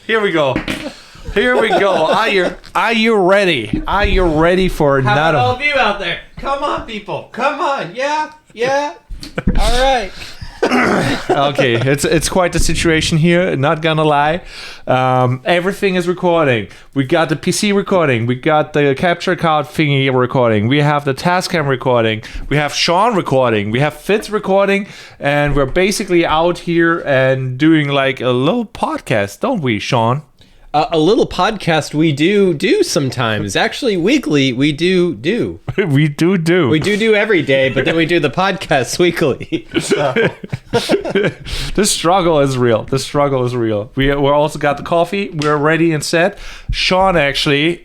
Here we go. Here we go. Are you ready? Are you ready for How another? about all of you out there? Come on, people. Come on. Yeah. All right. Okay, it's quite the situation here. Not gonna lie, everything is recording. We got the PC recording. We got the capture card thingy recording. We have the Tascam recording. We have Sean recording. We have Fitz recording, and we're basically out here and doing like a little podcast, don't we, Sean? A little podcast we do sometimes. Actually, weekly we do. We do. We do every day, but then we do the podcast weekly. So. The struggle is real. We're also got the coffee. We're ready and set. Sean actually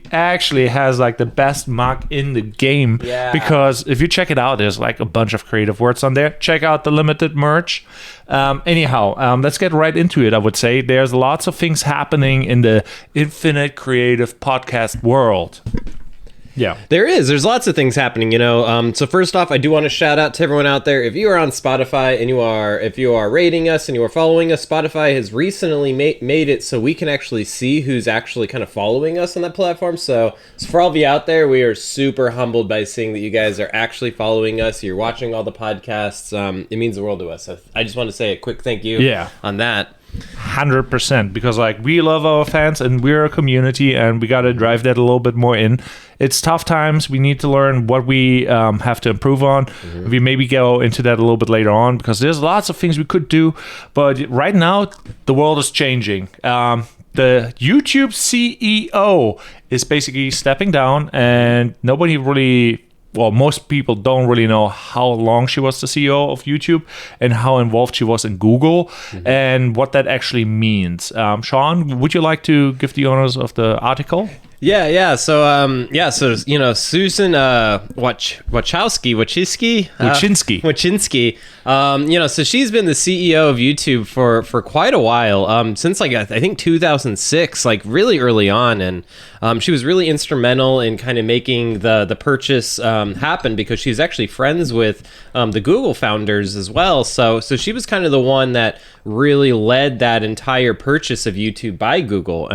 has like the best mug in the game. Yeah. Because if you check it out, there's like a bunch of creative words on there. Check out the limited merch. Anyhow, let's get right into it. I would say there's lots of things happening in the infinite creative podcast world. Yeah, There's lots of things happening, So first off, I do want to shout out to everyone out there. If you are on Spotify and if you are rating us and you are following us, Spotify has recently made it so we can actually see who's actually kind of following us on that platform. So for all of you out there, we are super humbled by seeing that you guys are actually following us. You're watching all the podcasts. It means the world to us. So I just want to say a quick thank you on that. 100%, because like we love our fans and we're a community and we got to drive that a little bit more in. It's tough times. We need to learn what we have to improve on. Mm-hmm. We maybe go into that a little bit later on because there's lots of things we could do, but right now the world is changing. The YouTube CEO is basically stepping down, and most people don't really know how long she was the CEO of YouTube and how involved she was in Google and what that actually means. Sean, would you like to give the honors of the article? Yeah. So, Susan Wojcicki. So she's been the CEO of YouTube for quite a while, since like I think 2006, like really early on, and she was really instrumental in kind of making the purchase happen because she's actually friends with the Google founders as well. So she was kind of the one that really led that entire purchase of YouTube by Google.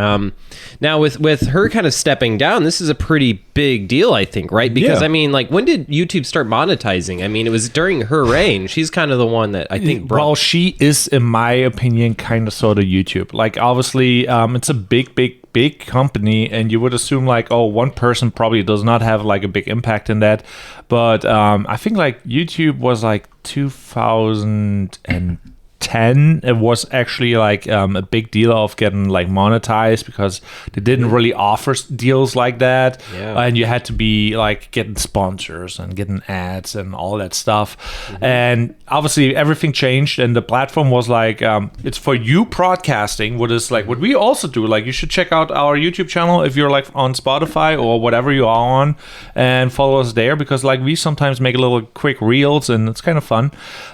Now with her kind of stepping down, this is a pretty big deal, I think, right? Because I mean, like, when did YouTube start monetizing? I mean, it was during her reign. She's kind of the one that I think brought... Well, she is, in my opinion, kind of sort of YouTube. Like, obviously, it's a big company, and you would assume like, oh, one person probably does not have like a big impact in that. But I think like YouTube was like 2010. It was actually like a big deal of getting like monetized because they didn't really offer deals like that. And you had to be like getting sponsors and getting ads and all that stuff. And obviously everything changed, and the platform was like, it's for you broadcasting, what is like what we also do. Like, you should check out our YouTube channel if you're like on Spotify or whatever you are on, and follow us there, because like we sometimes make a little quick reels and it's kind of fun.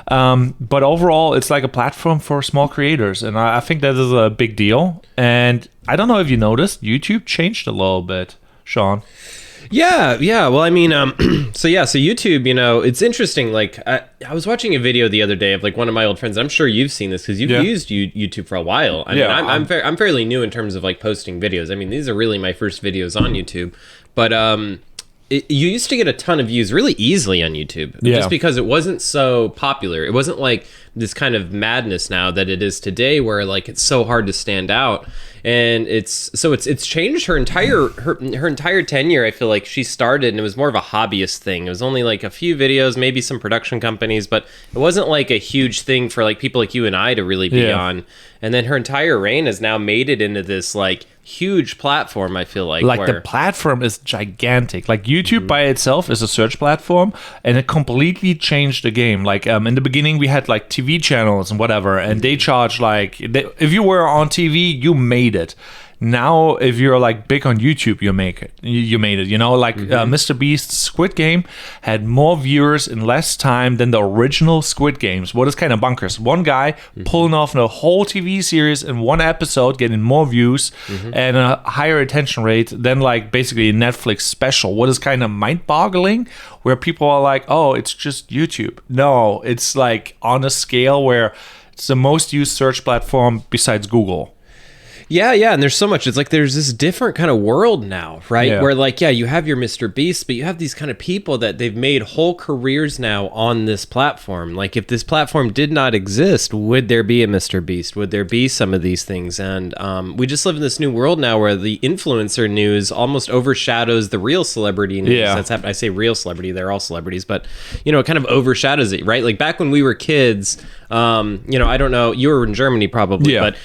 But overall, it's like a platform for small creators, and I think that is a big deal. And I don't know if you noticed, YouTube changed a little bit, Sean. Yeah. Well, I mean, so YouTube, it's interesting. Like, I was watching a video the other day of like one of my old friends. I'm sure you've seen this because you've used YouTube for a while. I mean, I'm fairly new in terms of like posting videos. I mean, these are really my first videos on YouTube, but you used to get a ton of views really easily on YouTube, just because it wasn't so popular. It wasn't like this kind of madness now that it is today, where like it's so hard to stand out. And it's changed her entire tenure. I feel like she started and it was more of a hobbyist thing. It was only like a few videos, maybe some production companies, but it wasn't like a huge thing for like people like you and I to really be on. And then her entire reign has now made it into this like huge platform, I feel like. Like, the platform is gigantic. Like, YouTube by itself is a search platform, and it completely changed the game. Like, in the beginning, we had like TV channels and whatever, and they charged like, if you were on TV, you made it. Now, if you're like big on YouTube, you made it. Like Mr. Beast's Squid Game had more viewers in less time than the original Squid Games. What is kind of bonkers? One guy pulling off the whole TV series in one episode, getting more views and a higher attention rate than like basically a Netflix special. What is kind of mind-boggling, where people are like, oh, it's just YouTube. No, it's like on a scale where it's the most used search platform besides Google. Yeah, and there's so much. It's like there's this different kind of world now, right? Yeah. Where like, you have your Mr. Beast, but you have these kind of people that they've made whole careers now on this platform. Like if this platform did not exist, would there be a Mr. Beast? Would there be some of these things? And we just live in this new world now where the influencer news almost overshadows the real celebrity news that's happening. I say real celebrity, they're all celebrities, but it kind of overshadows it, right? Like back when we were kids, I don't know, you were in Germany probably, but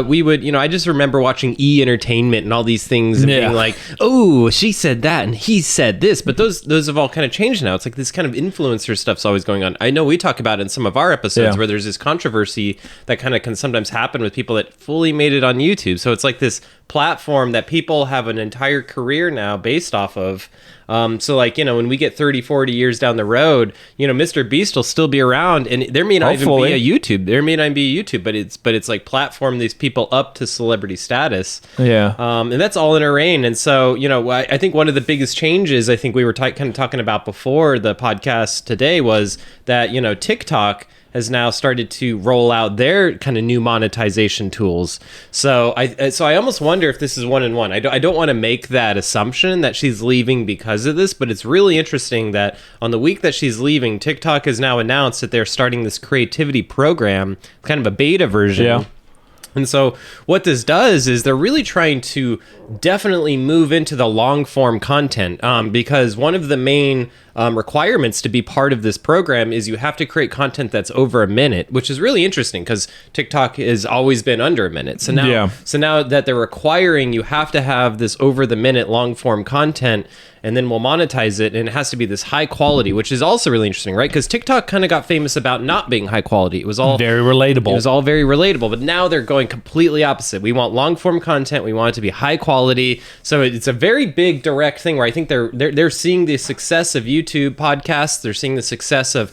we would, I just remember watching E! Entertainment and all these things and being like, oh, she said that and he said this, but those have all kind of changed now. It's like this kind of influencer stuff's always going on. I know we talk about it in some of our episodes where there's this controversy that kind of can sometimes happen with people that fully made it on YouTube. So it's like this platform that people have an entire career now based off of. So like, when we get 30, 40 years down the road, Mr. Beast will still be around, and there may not even be a YouTube. There may not be a YouTube, but it's like platform these people up to celebrity status. Yeah. And that's all in a reign. And so, I think one of the biggest changes I think we were kind of talking about before the podcast today was that, TikTok has now started to roll out their kind of new monetization tools. So I almost wonder if this is one in one. I don't want to make that assumption that she's leaving because of this, but it's really interesting that on the week that she's leaving, TikTok has now announced that they're starting this creativity program, kind of a beta version. Yeah. And so what this does is they're really trying to definitely move into the long form content because one of the main requirements to be part of this program is you have to create content that's over a minute, which is really interesting because TikTok has always been under a minute. So now that they're requiring you have to have this over the minute long form content, and then we'll monetize it, and it has to be this high quality, which is also really interesting, right? Because TikTok kind of got famous about not being high quality. It was all very relatable. It was all very relatable, but now they're going completely opposite. We want long form content. We want it to be high quality. So it's a very big direct thing where I think they're seeing the success of YouTube podcasts. They're seeing the success of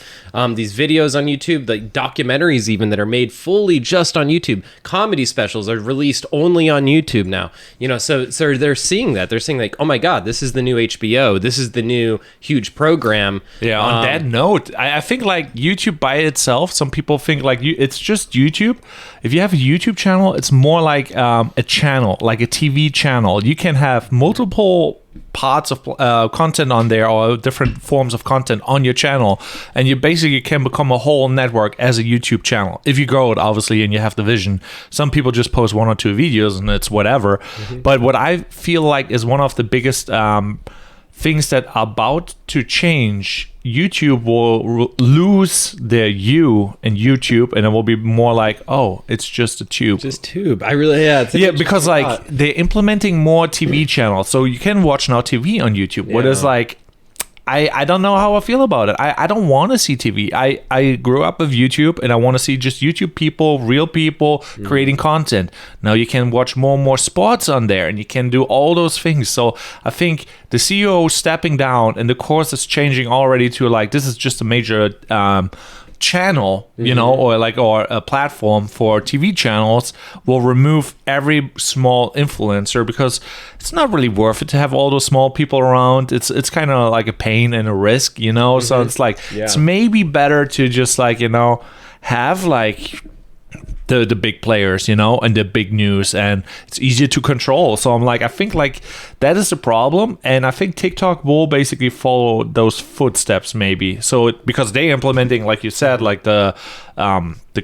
these videos on YouTube, the documentaries even that are made fully just on YouTube. Comedy specials are released only on YouTube now. So they're seeing that. They're saying like, oh my God, this is the new HBO. This is the new huge program. Yeah. On that note, I think like YouTube by itself, some people think like it's just YouTube. If you have a YouTube channel, it's more like a channel, like a TV channel. You can have multiple parts of content on there or different forms of content on your channel, and you basically can become a whole network as a YouTube channel if you grow it, obviously, and you have the vision. Some people just post 1 or 2 videos and it's whatever. But what I feel like is one of the biggest things that are about to change, YouTube will lose their you in YouTube, and it will be more like, oh, it's just a tube. Just tube. Because like they're implementing more TV channels, so you can watch now TV on YouTube. What is like, I don't know how I feel about it. I don't want to see TV. I grew up with YouTube, and I want to see just YouTube people, real people creating content. Now you can watch more and more sports on there, and you can do all those things. So I think the CEO stepping down, and the course is changing already to like, this is just a major channel, or a platform for TV channels, will remove every small influencer because it's not really worth it to have all those small people around. It's kind of like a pain and a risk, so it's like it's maybe better to just like have like the big players, and the big news, and it's easier to control. So I'm like, I think like that is the problem, and I think TikTok will basically follow those footsteps maybe. So because they implementing, like you said, like the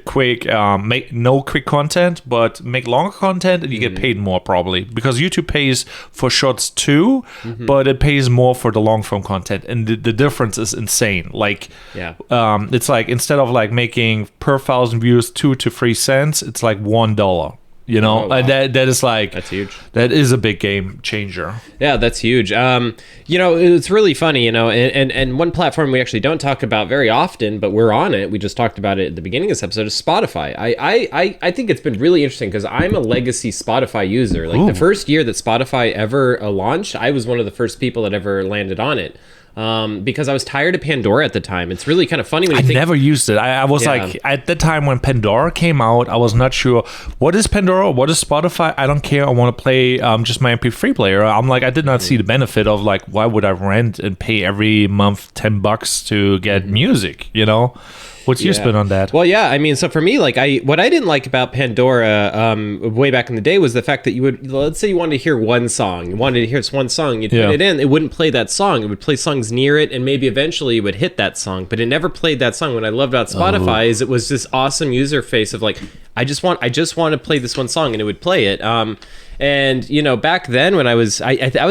quick make no quick content, but make longer content, and you get paid more probably because YouTube pays for shorts too, but it pays more for the long form content, and the difference is insane. Like it's like instead of like making per 1,000 views 2 to 3 cents, it's like $1. Wow. And that is like, that's huge. That is a big game changer. Yeah, that's huge. It's really funny, and one platform we actually don't talk about very often, but we're on it. We just talked about it at the beginning of this episode, is Spotify. I think it's been really interesting because I'm a legacy Spotify user. Like the first year that Spotify ever launched, I was one of the first people that ever landed on it. Because I was tired of Pandora at the time. It's really kind of funny when you think... I never used it. I was like, at the time when Pandora came out, I was not sure, what is Pandora? What is Spotify? I don't care. I want to play just my MP3 player. I'm like, I did not see the benefit of like, why would I rent and pay every month $10 to get music, What's your spin on that? Well, yeah, I mean, so for me, like what I didn't like about Pandora way back in the day was the fact that you would, let's say you wanted to hear one song, you'd put it in, it wouldn't play that song. It would play songs near it, and maybe eventually it would hit that song, but it never played that song. What I loved about Spotify is it was this awesome user face of like, I just want to play this one song, and it would play it. And you know, back then when I was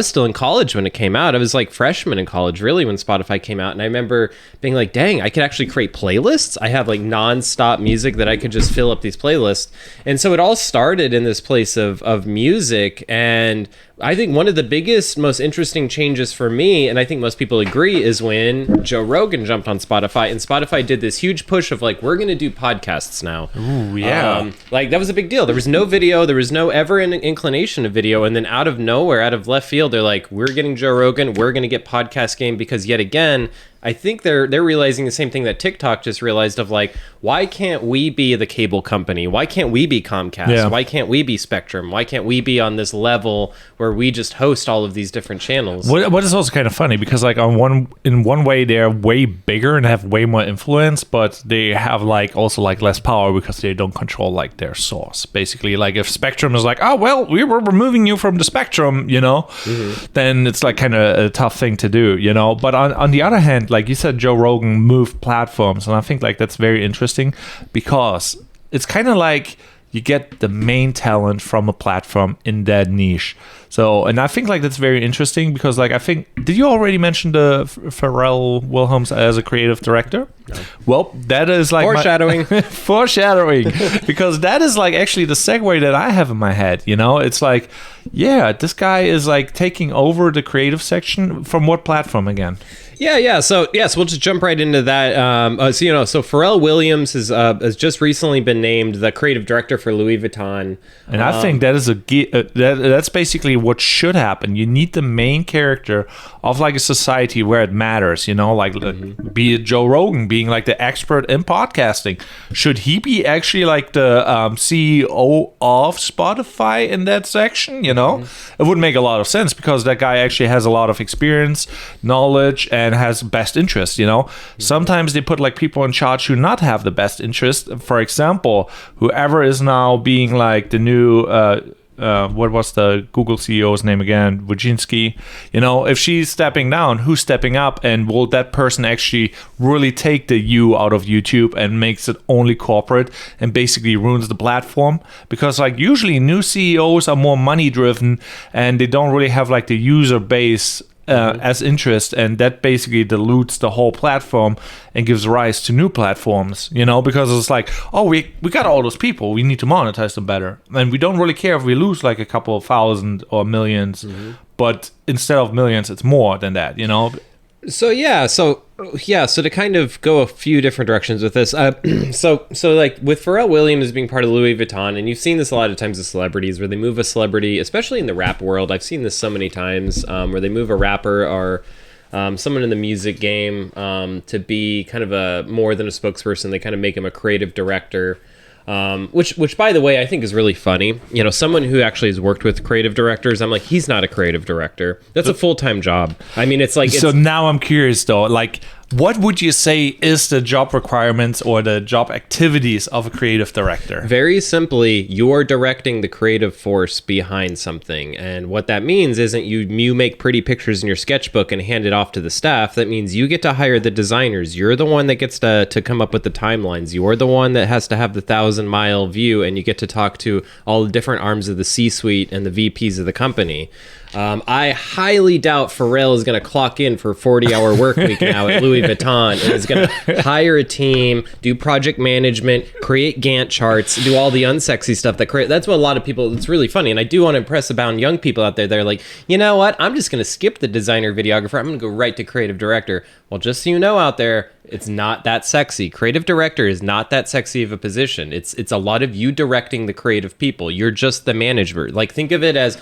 still in college when it came out. I was like freshman in college, really, when Spotify came out. And I remember being like, dang, I could actually create playlists. I have like nonstop music that I could just fill up these playlists. And so it all started in this place of music. And I think one of the biggest, most interesting changes for me, and I think most people agree, is when Joe Rogan jumped on Spotify, and Spotify did this huge push of like, we're going to do podcasts now. Ooh, yeah. Like that was a big deal. There was no video. There was no ever an inclination of video. And then out of nowhere, out of left field, they're like, we're getting Joe Rogan. We're going to get podcast game, because yet again, I think they're realizing the same thing that TikTok just realized of like, why can't we be the cable company? Why can't we be Comcast? Yeah. Why can't we be Spectrum? Why can't we be on this level where we just host all of these different channels? What is also kind of funny, because like in one way they're way bigger and have way more influence, but they have like also like less power because they don't control like their source. Basically, like if Spectrum is like, oh well, we were removing you from the Spectrum, you know, then it's like kind of a tough thing to do, you know. But on the other hand, like you said, Joe Rogan moved platforms, and I think like that's very interesting, because it's kind of like you get the main talent from a platform in that niche. So, and I think like that's very interesting, because like I think, did you already mention the Pharrell Williams as a creative director? No. Well, that is like foreshadowing. Foreshadowing, because that is like actually the segue that I have in my head. You know, it's like, yeah, this guy is like taking over the creative section from what platform again? Yeah. So we'll just jump right into that. So Pharrell Williams has just recently been named the creative director for Louis Vuitton, and I think that is that's basically what should happen. You need the main character of like a society where it matters. You know, like be it Joe Rogan being like the expert in podcasting. Should he be actually like the CEO of Spotify in that section? You know, it would make a lot of sense, because that guy actually has a lot of experience, knowledge, and has best interest. You know, sometimes they put like people in charge who not have the best interest. For example, whoever is now being like the new what was the Google CEO's name again? Wojcicki. You know, if she's stepping down, who's stepping up? And will that person actually really take the U out of YouTube and makes it only corporate and basically ruins the platform? Because like usually new CEOs are more money driven, and they don't really have like the user base as interest, and that basically dilutes the whole platform and gives rise to new platforms, you know, because it's like, oh, we got all those people, we need to monetize them better, and we don't really care if we lose like a couple of thousand or millions, but instead of millions, it's more than that, you know. So to kind of go a few different directions with this, so like with Pharrell Williams being part of Louis Vuitton, and you've seen this a lot of times with celebrities, where they move a celebrity, especially in the rap world. I've seen this so many times, where they move a rapper or someone in the music game to be kind of a more than a spokesperson. They kind of make him a creative director. Which by the way, I think is really funny. You know, someone who actually has worked with creative directors, I'm like, he's not a creative director. That's a full-time job. I mean, it's like... So now I'm curious though, like, what would you say is the job requirements or the job activities of a creative director? Very simply, you're directing the creative force behind something. And what that means isn't you make pretty pictures in your sketchbook and hand it off to the staff. That means you get to hire the designers. You're the one that gets to come up with the timelines. You're the one that has to have the 1,000-mile view, and you get to talk to all the different arms of the C-suite and the VPs of the company. I highly doubt Pharrell is going to clock in for a 40-hour work week now at Louis Vuitton, and is going to hire a team, do project management, create Gantt charts, do all the unsexy stuff that's what a lot of people, it's really funny. And I do want to impress upon young people out there. They're like, you know what? I'm just going to skip the designer videographer. I'm going to go right to creative director. Well, just so you know out there, it's not that sexy. Creative director is not that sexy of a position. It's a lot of you directing the creative people. You're just the manager. Like, think of it as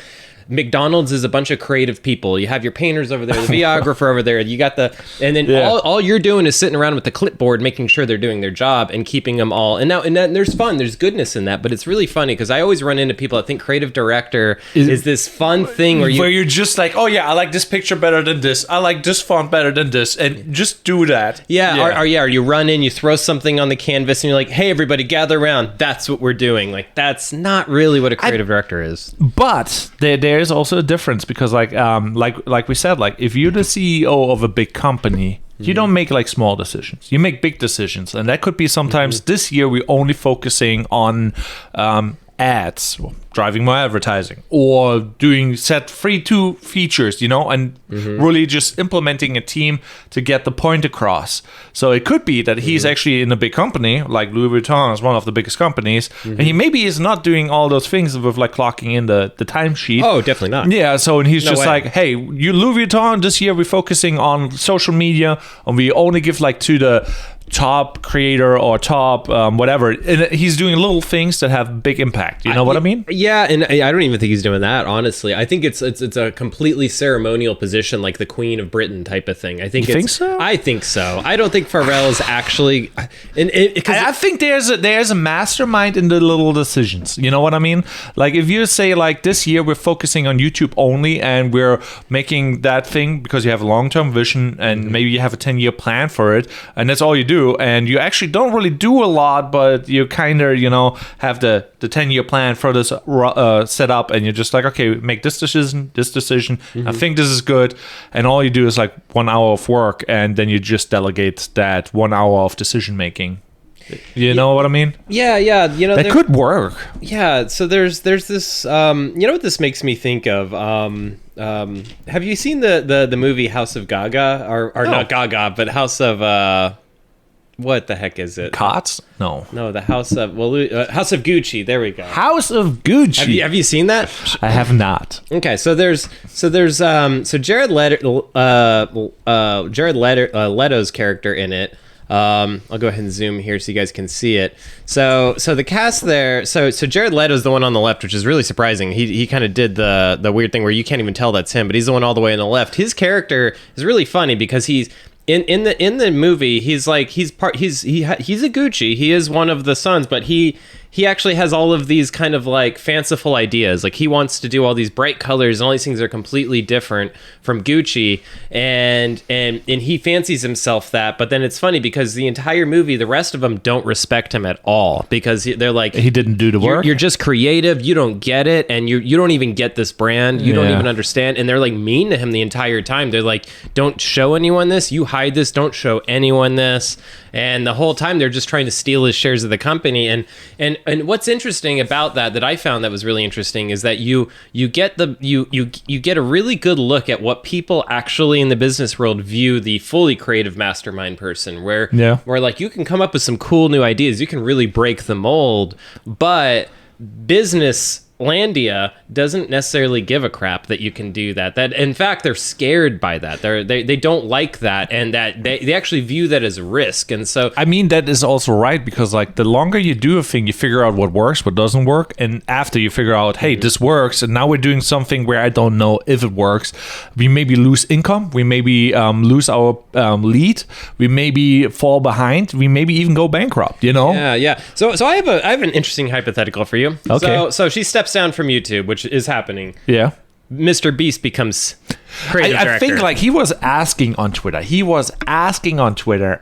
McDonald's is a bunch of creative people. You have your painters over there, the videographer over there. You got and then all you're doing is sitting around with the clipboard, making sure they're doing their job and keeping them all. And there's fun, there's goodness in that, but it's really funny because I always run into people that think creative director is this fun thing where you're just like, oh yeah, I like this picture better than this. I like this font better than this, and just do that. Yeah. Or you run in, you throw something on the canvas, and you're like, hey, everybody, gather around. That's what we're doing. Like, that's not really what a creative director is. But there is also a difference because, like we said, like if you're the CEO of a big company, you don't make like small decisions. You make big decisions, and that could be sometimes. This year we're only focusing on ads, driving more advertising, or doing set free 2 features, and really just implementing a team to get the point across. So it could be that he's actually in a big company, like Louis Vuitton is one of the biggest companies, and he maybe is not doing all those things with like clocking in the timesheet. Oh, definitely not. Yeah, so and he's just like, hey, you Louis Vuitton, this year we're focusing on social media, and we only give like to the top creator or top whatever, and he's doing little things that have big impact. You know what I mean? Yeah, and I don't even think he's doing that, honestly. I think it's a completely ceremonial position, like the Queen of Britain type of thing. I think so? I think so. I don't think Pharrell is actually, I think there's a mastermind in the little decisions. You know what I mean? Like if you say like this year we're focusing on YouTube only, and we're making that thing because you have a long-term vision, and maybe you have a 10-year plan for it, and that's all you do. And you actually don't really do a lot, but you kind of, have the 10-year plan for this set up, and you're just like, okay, make this decision. I think this is good. And all you do is like 1 hour of work, and then you just delegate that 1 hour of decision making. You know what I mean? Yeah. That could work. Yeah. So there's this. What this makes me think of? Have you seen the movie House of Gaga, or no. Not Gaga, but House of what the heck is it? Cots? No, the House of House of Gucci. There we go. House of Gucci. Have you seen that? I have not. Okay, so there's Jared Leto's character in it. I'll go ahead and zoom here so you guys can see it. So the cast there. So Jared Leto's the one on the left, which is really surprising. He kind of did the weird thing where you can't even tell that's him, but he's the one all the way on the left. His character is really funny because he's in the movie. He's like he's a Gucci. He is one of the sons, but he actually has all of these kind of like fanciful ideas. Like he wants to do all these bright colors, and all these things are completely different from Gucci, and he fancies himself that. But then it's funny because the entire movie, the rest of them don't respect him at all because they're like, he didn't do the work. You're just creative. You don't get it, and you don't even get this brand. You don't even understand. And they're like mean to him the entire time. They're like, don't show anyone this. You hide this. Don't show anyone this. And the whole time they're just trying to steal his shares of the company. And what's interesting about that I found that was really interesting is that you get you get a really good look at what people actually in the business world view the fully creative mastermind person, where like you can come up with some cool new ideas, you can really break the mold, but business Landia doesn't necessarily give a crap that you can do that. That in fact they're scared by that. They don't like that, and that they actually view that as a risk. And so I mean that is also right, because like the longer you do a thing, you figure out what works, what doesn't work, and after you figure out, hey, this works, and now we're doing something where I don't know if it works, we maybe lose income, we maybe lose our lead, we maybe fall behind, we maybe even go bankrupt. Yeah. So I have an interesting hypothetical for you. Okay. So she steps down from YouTube, which is happening. Yeah. Mr. Beast becomes creative director. I think like he was asking on Twitter,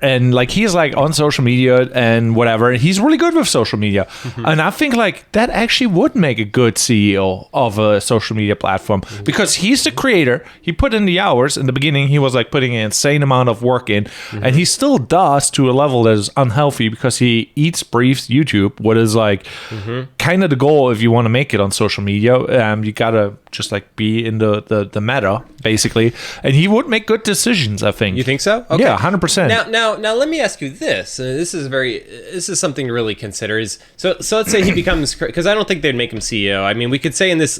and like he's like on social media and whatever, and he's really good with social media. And I think like that actually would make a good CEO of a social media platform, because he's the creator. He put in the hours. In the beginning he was like putting an insane amount of work in, and he still does to a level that is unhealthy, because he eats, breathes YouTube, what is like kind of the goal if you want to make it on social media. You gotta just like be in the meta basically, and he would make good decisions, I think. You think so? Okay. Yeah, 100%. Now let me ask you this. This is something to really consider. So let's say he becomes, because I don't think they'd make him CEO. I mean, we could say in this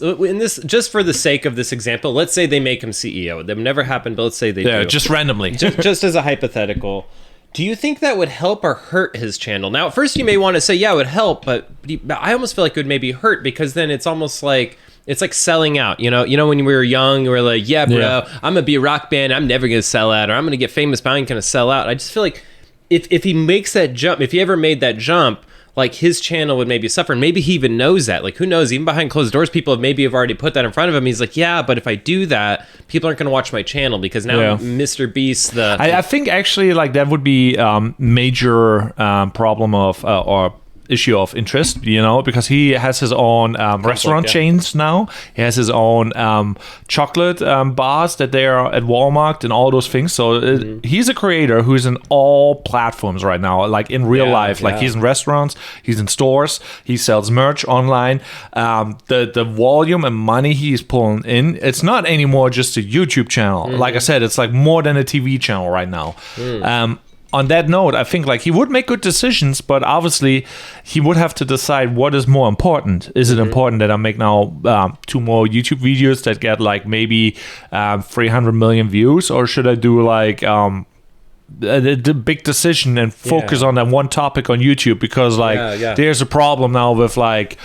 just for the sake of this example, let's say they make him CEO. That would never happen, but let's say they do. Yeah, just randomly. just as a hypothetical. Do you think that would help or hurt his channel? Now, at first you may want to say, yeah, it would help, but I almost feel like it would maybe hurt, because then it's almost like it's like selling out. You know, when we were young, we were like, yeah, bro, I'm gonna be a rock band. I'm never gonna sell out, or I'm gonna get famous, but I ain't gonna sell out. I just feel like if he makes that jump, if he ever made that jump, like his channel would maybe suffer. And maybe he even knows that. Like, who knows? Even behind closed doors, people have already put that in front of him. He's like, yeah, but if I do that, people aren't going to watch my channel because now Mr. Beast. I think actually like that would be major problem of or issue of interest, because he has his own restaurant chains now. He has his own chocolate bars that they are at Walmart and all those things. So he's a creator who's in all platforms right now, like in real life. Like he's in restaurants, he's in stores, he sells merch online. The volume and money he's pulling in, it's not anymore just a YouTube channel. Like I said, it's like more than a TV channel right now. On that note, I think like he would make good decisions, but obviously he would have to decide what is more important. Is it important that I make now 2 more YouTube videos that get like maybe 300 million views, or should I do like the big decision and focus on that one topic on YouTube? Because like there's a problem now with like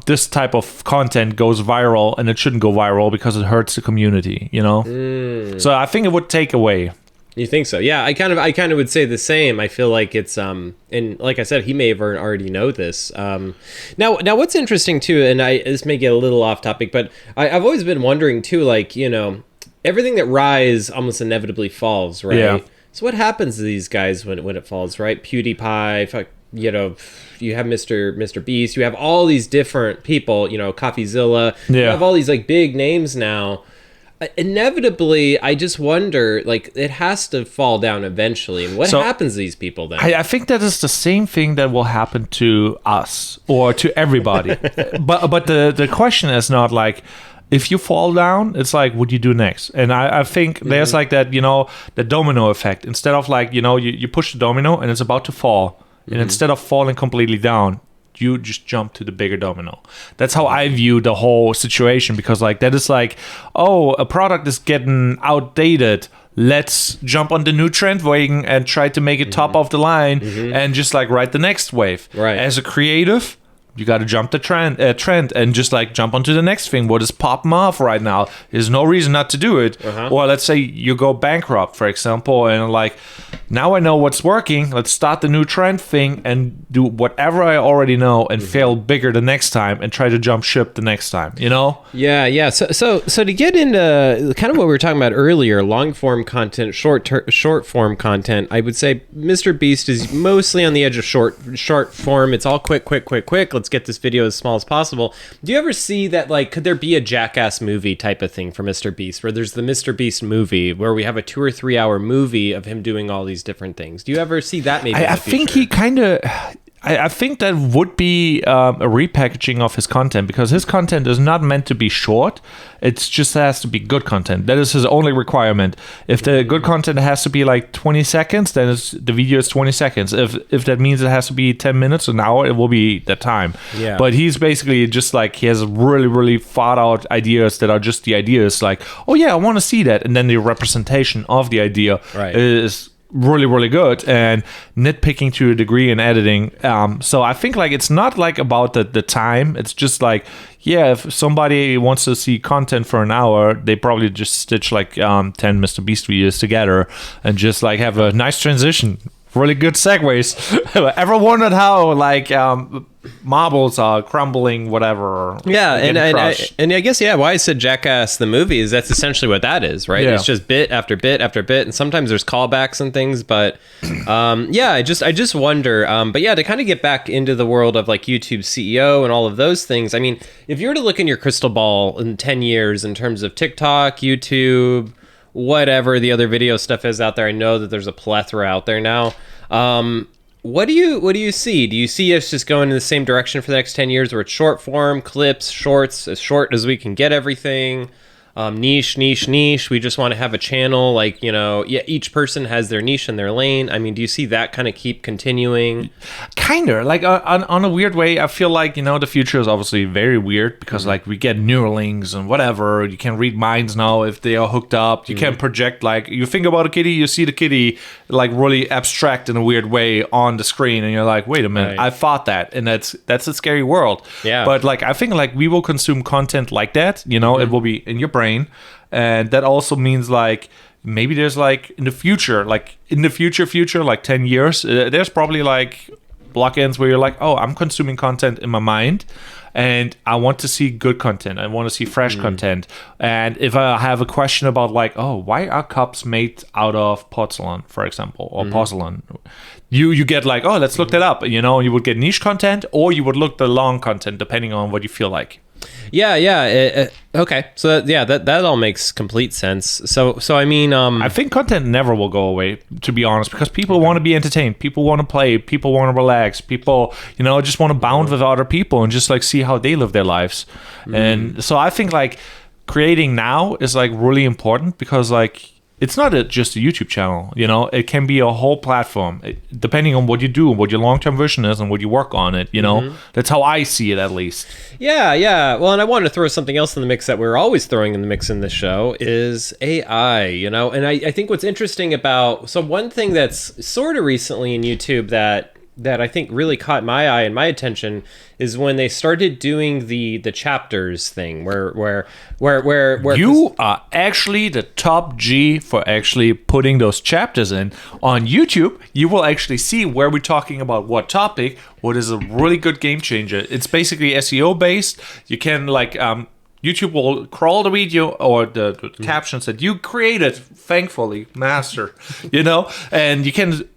this type of content goes viral and it shouldn't go viral because it hurts the community, So I think it would take away. You think so? Yeah, I kind of would say the same. I feel like it's and like I said, he may have already know this. Now what's interesting too, and this may get a little off topic, but I've always been wondering too, like, everything that rise almost inevitably falls, right? Yeah. So what happens to these guys when it falls, right? PewDiePie, you have Mr. Beast, you have all these different people, CoffeeZilla, you have all these like big names now. Inevitably, I just wonder, like, it has to fall down eventually. And what happens to these people then? I think that is the same thing that will happen to us or to everybody. but the question is not like, if you fall down, it's like, what do you do next? And I think there's like that, the domino effect. Instead of like, you push the domino and it's about to fall. And instead of falling completely down, you just jump to the bigger domino. That's how I view the whole situation, because like that is like, oh, a product is getting outdated. Let's jump on the new trend wagon and try to make it top of the line and just like ride the next wave. Right. As a creative, you got to jump the trend and just like jump onto the next thing. What is popping off right now? There's no reason not to do it. Or let's say you go bankrupt, for example, and like, now I know what's working. Let's start the new trend thing and do whatever I already know and fail bigger the next time and try to jump ship the next time, Yeah. So to get into kind of what we were talking about earlier, long form content, short form content, I would say Mr. Beast is mostly on the edge of short form. It's all quick. Let's get this video as small as possible. Do you ever see that, like, could there be a Jackass movie type of thing for Mr. Beast, where there's the Mr. Beast movie where we have a 2 or 3 hour movie of him doing all these different things? Do you ever see that maybe? I think he kind of... I think that would be a repackaging of his content, because his content is not meant to be short. It just has to be good content. That is his only requirement. If the good content has to be like 20 seconds, then the video is 20 seconds. If that means it has to be 10 minutes, an hour, it will be that time. Yeah. But he's basically just like, he has really, really thought out ideas that are just the ideas. Like, oh yeah, I want to see that. And then the representation of the idea is really, really good, and nitpicking to a degree in editing. So I think like it's not like about the time. It's just like, yeah, if somebody wants to see content for an hour, they probably just stitch like 10 Mr. Beast videos together and just like have a nice transition. Really good segues. Ever wondered how like marbles are crumbling, whatever? Yeah, and I guess why I said Jackass the movie is that's essentially what that is, right? Yeah. It's just bit after bit after bit, and sometimes there's callbacks and things. But I just wonder. But yeah, to kind of get back into the world of like YouTube CEO and all of those things. I mean, if you were to look in your crystal ball in 10 years in terms of TikTok, YouTube, whatever the other video stuff is out there, I know that there's a plethora out there now. What do you see? Do you see us just going in the same direction for the next 10 years, where it's short form clips, shorts, as short as we can get everything? niche. We just want to have a channel, like, each person has their niche in their lane. I mean, do you see that kind of keep continuing? Kinda, like on a weird way. I feel like, the future is obviously very weird because like we get Neuralings and whatever. You can read minds now if they are hooked up. You can project, like, you think about a kitty, you see the kitty like really abstract in a weird way on the screen, and you're like, wait a minute, I thought that, and that's a scary world. Yeah. But like I think like we will consume content like that. It will be in your brain, and that also means like maybe there's like in the future, like 10 years, there's probably like blockends where you're like, oh, I'm consuming content in my mind, and I want to see good content. I want to see fresh content. And if I have a question about like, oh, why are cups made out of porcelain, for example, or porcelain? You get like, oh, let's look that up. You would get niche content, or you would look the long content, depending on what you feel like. Yeah. Okay. So that all makes complete sense. So I mean, I think content never will go away, to be honest, because people want to be entertained. People want to play. People want to relax. People, just want to bond with other people and just like see how they live their lives. And so I think like creating now is like really important because like it's not just a YouTube channel, it can be a whole platform, depending on what you do, what your long-term vision is, and what you work on it, That's how I see it, at least. Yeah. Well, and I wanted to throw something else in the mix that we're always throwing in the mix in this show is AI, and I think what's interesting about, so one thing that's sort of recently in YouTube that I think really caught my eye and my attention is when they started doing the chapters thing where you are actually the top G for actually putting those chapters in. On YouTube, you will actually see where we're talking about what topic, what is a really good game changer. It's basically SEO based. You can like YouTube will crawl the video or the captions that you created, thankfully, master, and you can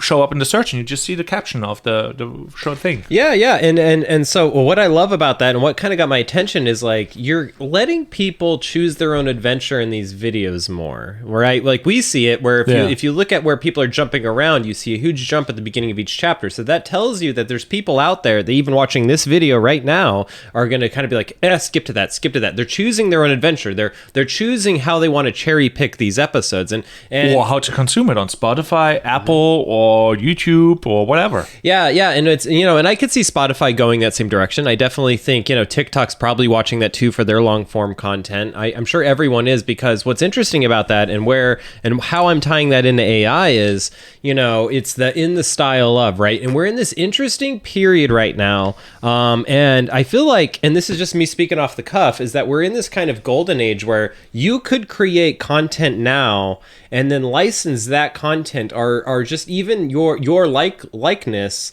show up in the search and you just see the caption of the short thing. Yeah. And so what I love about that and what kind of got my attention is like you're letting people choose their own adventure in these videos more, right? Like we see it where if you look at where people are jumping around, you see a huge jump at the beginning of each chapter. So that tells you that there's people out there that even watching this video right now are going to kind of be like, skip to that. They're choosing their own adventure. They're choosing how they want to cherry pick these episodes and or how to consume it on Spotify, Apple, or YouTube or whatever. Yeah, and it's and I could see Spotify going that same direction. I definitely think TikTok's probably watching that too for their long form content. I'm sure everyone is, because what's interesting about that and how I'm tying that into AI is it's in the style of, right, and we're in this interesting period right now, and I feel like, and this is just me speaking off the cuff, is that we're in this kind of golden age where you could create content now and then license that content or just even your likeness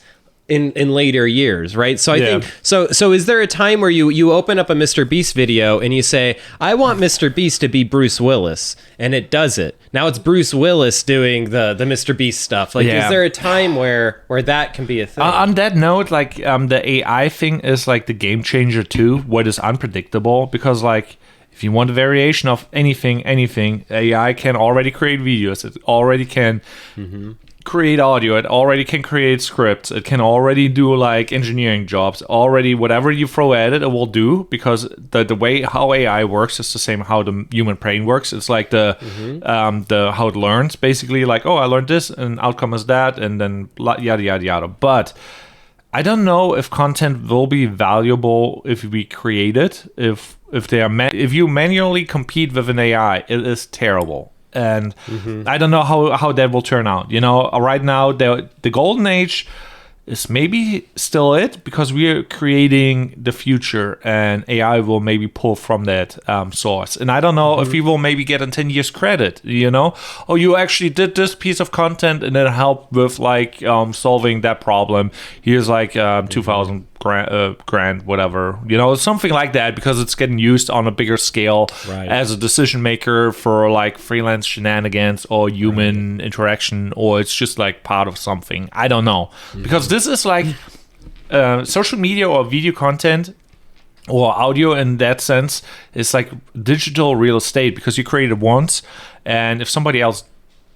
in later years, right? So I think so is there a time where you open up a Mr. Beast video and you say, I want Mr. Beast to be Bruce Willis, and it does it. Now it's Bruce Willis doing the Mr. Beast stuff. Like, is there a time where that can be a thing? On that note, like the AI thing is like the game changer too. What is unpredictable, because like if you want a variation of anything, AI can already create videos. It already can create audio. It already can create scripts. It can already do like engineering jobs. Already, whatever you throw at it, it will do, because the way how AI works is the same how the human brain works. It's like the how it learns, basically. Like, oh, I learned this, and outcome is that, and then yada yada yada. But I don't know if content will be valuable if we create it. If you manually compete with an AI, it is terrible. And I don't know how that will turn out. Right now, the golden age is maybe still it, because we are creating the future, and AI will maybe pull from that source. And I don't know if we will maybe get in 10 years credit, oh, you actually did this piece of content and it helped with like solving that problem. Here's like 2,000 grand, whatever, something like that, because it's getting used on a bigger scale as a decision maker for like freelance shenanigans or human interaction, or it's just like part of something. I don't know, because this is like social media or video content or audio in that sense is like digital real estate, because you create it once, and if somebody else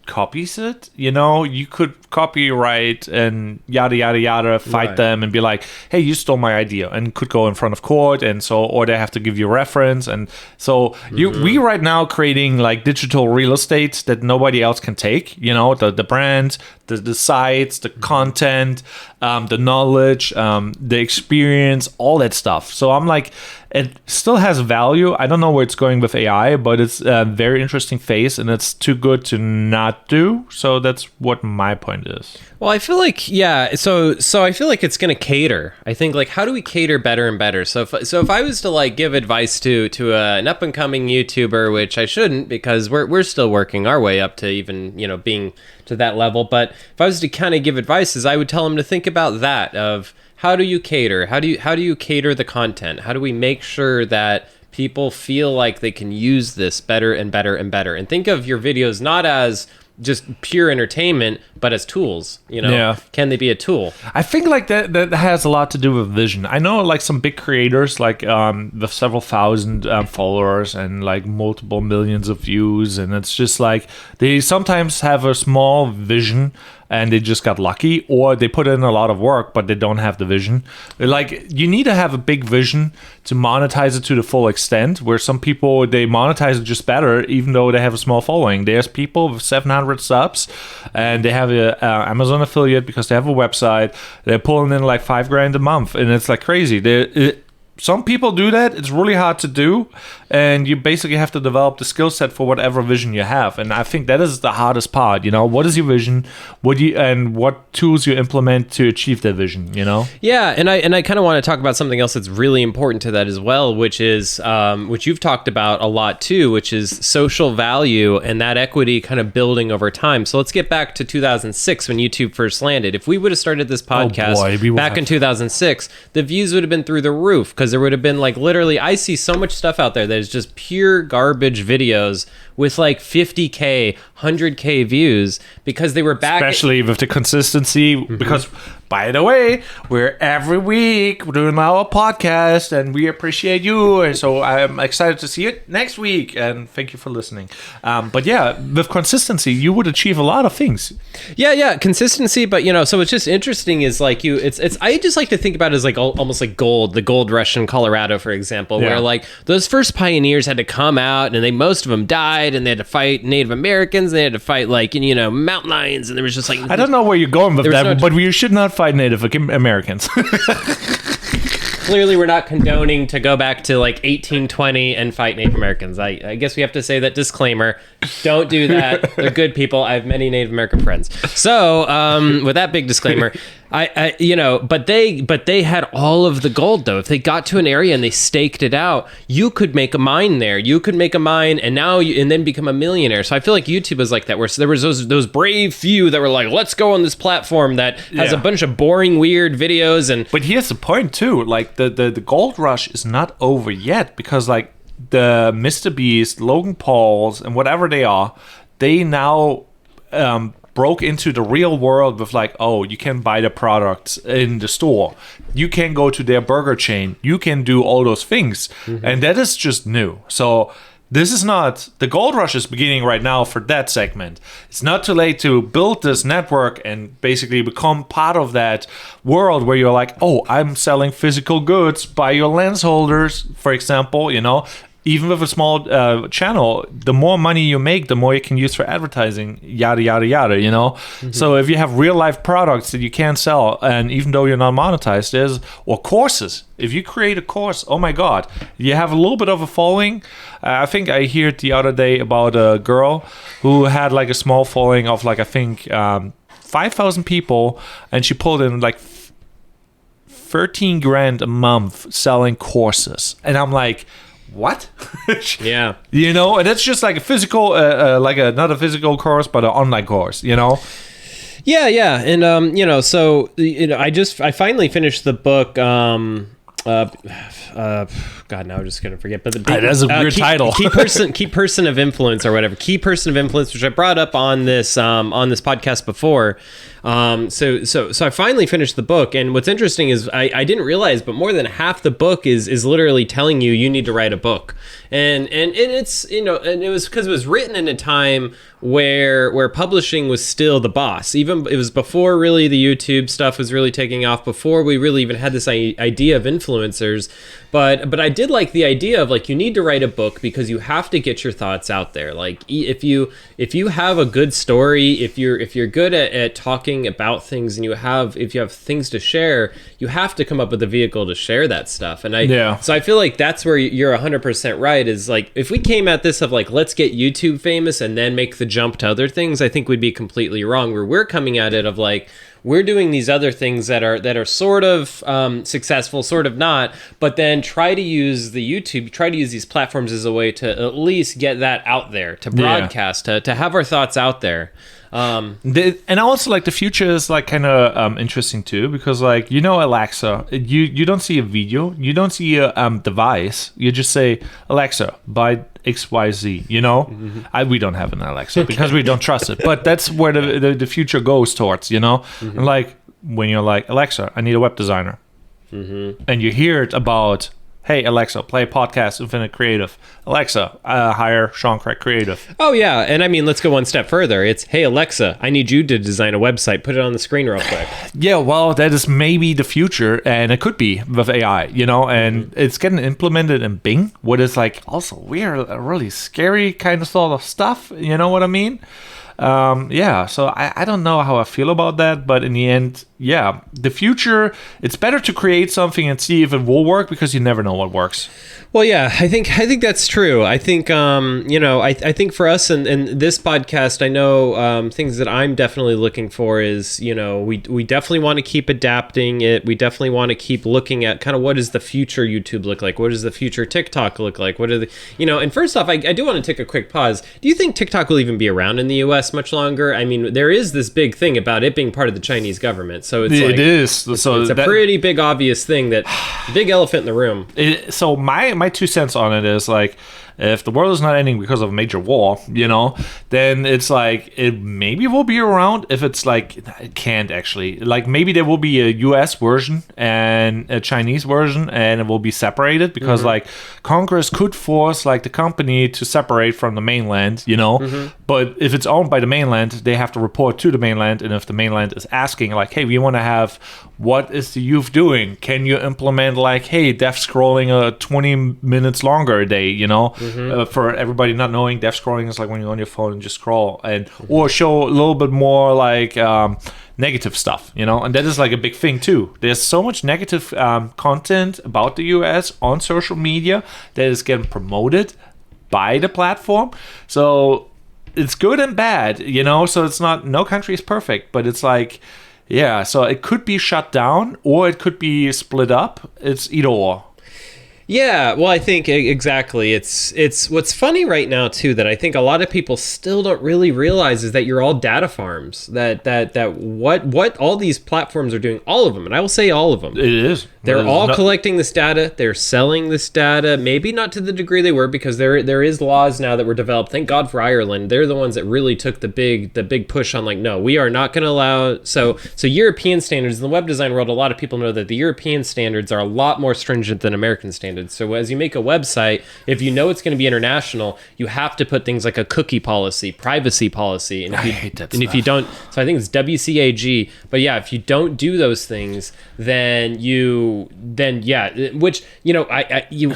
copies it. You could copyright and yada yada yada, fight them and be like, hey, you stole my idea, and could go in front of court, and so, or they have to give you a reference. And so we right now creating like digital real estate that nobody else can take. The brand, the sites, the content, the knowledge, the experience, all that stuff. So I'm like, it still has value. I don't know where it's going with AI, but it's a very interesting phase, and it's too good to not do. So that's what my point is. Well, I feel like, so I feel like it's going to cater. I think, like, how do we cater better and better? So if I was to like give advice to an up and coming YouTuber, which I shouldn't, because we're still working our way up to even, being to that level. But if I was to kind of give advice, I would tell him to think about that of, how do you cater? How do you cater the content? How do we make sure that people feel like they can use this better and better and better? And think of your videos not as just pure entertainment, but as tools. Can they be a tool? I think like that has a lot to do with vision. I know like some big creators like with several thousand followers and like multiple millions of views, and it's just like they sometimes have a small vision and they just got lucky, or they put in a lot of work but they don't have the vision. Like, you need to have a big vision to monetize it to the full extent, where some people, they monetize it just better even though they have a small following. There's people with 700 subs and they have a Amazon affiliate because they have a website. They're pulling in like $5,000 a month, and it's like crazy. Some people do that. It's really hard to do, and you basically have to develop the skill set for whatever vision you have. And I think that is the hardest part. What is your vision? And what tools you implement to achieve that vision? Yeah, and I kind of want to talk about something else that's really important to that as well, which is which you've talked about a lot too, which is social value and that equity kind of building over time. So let's get back to 2006 when YouTube first landed. If we would have started this podcast back in 2006, the views would have been through the roof, because there would have been like, literally, I see so much stuff out there that is just pure garbage videos with like 50K, 100K views, because they were back. Especially with the consistency, because, by the way, we're every week doing our podcast, and we appreciate you. And so I'm excited to see it next week, and thank you for listening. But yeah, with consistency, you would achieve a lot of things. Yeah, consistency. But so what's just interesting is like I just like to think about it as like almost like the gold rush in Colorado, for example, where like those first pioneers had to come out, and most of them died, and they had to fight Native Americans, they had to fight like mountain lions, and there was just like, I don't know where you're going with that, but we should not fight Native Americans. Clearly, we're not condoning to go back to like 1820 and fight Native Americans. I guess we have to say that disclaimer. Don't do that. They're good people. I have many Native American friends. So, with that big disclaimer, but they had all of the gold though. If they got to an area and they staked it out, you could make a mine there. You could make a mine, and then become a millionaire. So I feel like YouTube was like that, where there was those brave few that were like, let's go on this platform that has a bunch of boring, weird videos. But here's the point too. Like the gold rush is not over yet, because like the Mr. Beast, Logan Pauls, and whatever they are, they now broke into the real world with like, oh, you can buy the products in the store, you can go to their burger chain, you can do all those things, and that is just new. So this is not, the gold rush is beginning right now for that segment. It's not too late to build this network and basically become part of that world where you're like, oh, I'm selling physical goods, buy your lens holders, for example. Even with a small channel, the more money you make, the more you can use for advertising, yada, yada, yada, So if you have real life products that you can sell, and even though you're not monetized, or courses, if you create a course, oh my God, you have a little bit of a following. I think I heard the other day about a girl who had like a small following of like, I think 5,000 people, and she pulled in like $13,000 a month selling courses. And I'm like, what? Yeah. And it's just like a physical, not a physical course, but an online course, Yeah. And, so, I finally finished the book, God, now I'm just going to forget, but that's a weird title. Key person of influence or whatever. Key person of influence, which I brought up on this podcast before. So I finally finished the book, and what's interesting is I didn't realize, but more than half the book is literally telling you need to write a book, and it's and it was because it was written in a time where publishing was still the boss. Even it was before really the YouTube stuff was really taking off, before we really even had this idea of influencers. But I did like the idea of you need to write a book because you have to get your thoughts out there. Like if you have a good story, if you're good at talking about things, and if you have things to share, you have to come up with a vehicle to share that stuff. And so I feel like that's where you're 100% right. Is if we came at this of let's get YouTube famous and then make the jump to other things, I think we'd be completely wrong. Where we're coming at it of we're doing these other things that are sort of successful, sort of not, but then try to use these platforms as a way to at least get that out there, to broadcast, to have our thoughts out there. And also the future is kind of interesting too, because Alexa, you don't see a video, you don't see a device, you just say, Alexa, buy XYZ, mm-hmm. We don't have an Alexa because we don't trust it, but that's where the future goes towards, mm-hmm. And when you're Alexa, I need a web designer, mm-hmm. and you hear it about, hey, Alexa, play podcast Infinite Creative. Alexa, hire Sean Craig Creative. Oh, yeah. And I mean, let's go one step further. It's, hey, Alexa, I need you to design a website. Put it on the screen real quick. Yeah, well, that is maybe the future, and it could be with AI, and mm-hmm. it's getting implemented in Bing, what is also weird, really scary kind of sort of stuff. You know what I mean? So I don't know how I feel about that, but in the end, the future, it's better to create something and see if it will work, because you never know what works. Well, yeah, I think that's true. I think, I think for us and this podcast, I know things that I'm definitely looking for is, we definitely want to keep adapting it. We definitely want to keep looking at kind of what does the future YouTube look like? What does the future TikTok look like? What are the, and first off, I do want to take a quick pause. Do you think TikTok will even be around in the US much longer? I mean, there is this big thing about it being part of the Chinese government. So it's it's a pretty big obvious thing, that big elephant in the room. So my 2 cents on it is if the world is not ending because of a major war, then it's it maybe will be around. If it's it can't actually, maybe there will be a US version and a Chinese version, and it will be separated because mm-hmm. Congress could force the company to separate from the mainland, mm-hmm. But if it's owned by the mainland, they have to report to the mainland. And if the mainland is asking hey, we want to have, what is the youth doing? Can you implement hey, death scrolling 20 minutes longer a day, Mm-hmm. For everybody not knowing, death scrolling is when you're on your phone and just scroll, or show a little bit more negative stuff, and that is a big thing too. There's so much negative content about the US on social media that is getting promoted by the platform. So it's good and bad, so it's not, no country is perfect, but it's so it could be shut down or it could be split up. It's either or. Yeah, well, I think exactly. It's what's funny right now too, that I think a lot of people still don't really realize, is that you're all data farms. That what all these platforms are doing, all of them, and I will say all of them. It is. They're all collecting this data. They're selling this data. Maybe not to the degree they were, because there is laws now that were developed. Thank God for Ireland. They're the ones that really took the big push on no, we are not going to allow. So European standards in the web design world, a lot of people know that the European standards are a lot more stringent than American standards. So as you make a website, if you know it's going to be international, you have to put things like a cookie policy, privacy policy, and if you don't, so I think it's WCAG. But yeah, if you don't do those things, then which you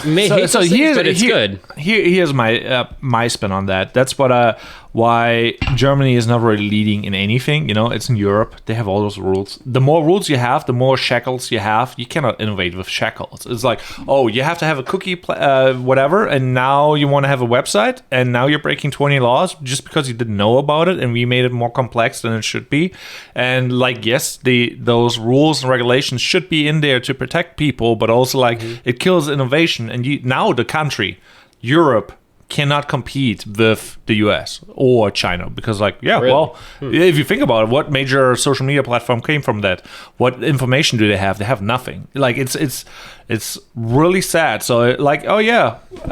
may hate those things, but it's good. Here's my spin on that. That's what why Germany is not really leading in anything. It's in Europe. They have all those rules. The more rules you have, the more shackles you have. You cannot innovate with shackles. It's you have to have a cookie, whatever, and now you want to have a website, and now you're breaking 20 laws just because you didn't know about it, and we made it more complex than it should be. And yes, those rules and regulations should be in there to protect people, but also mm-hmm. it kills innovation. And now the country, Europe, cannot compete with the US or China because Really? If you think about it, what major social media platform came from that? What information do they have? They have nothing. Like it's really sad. So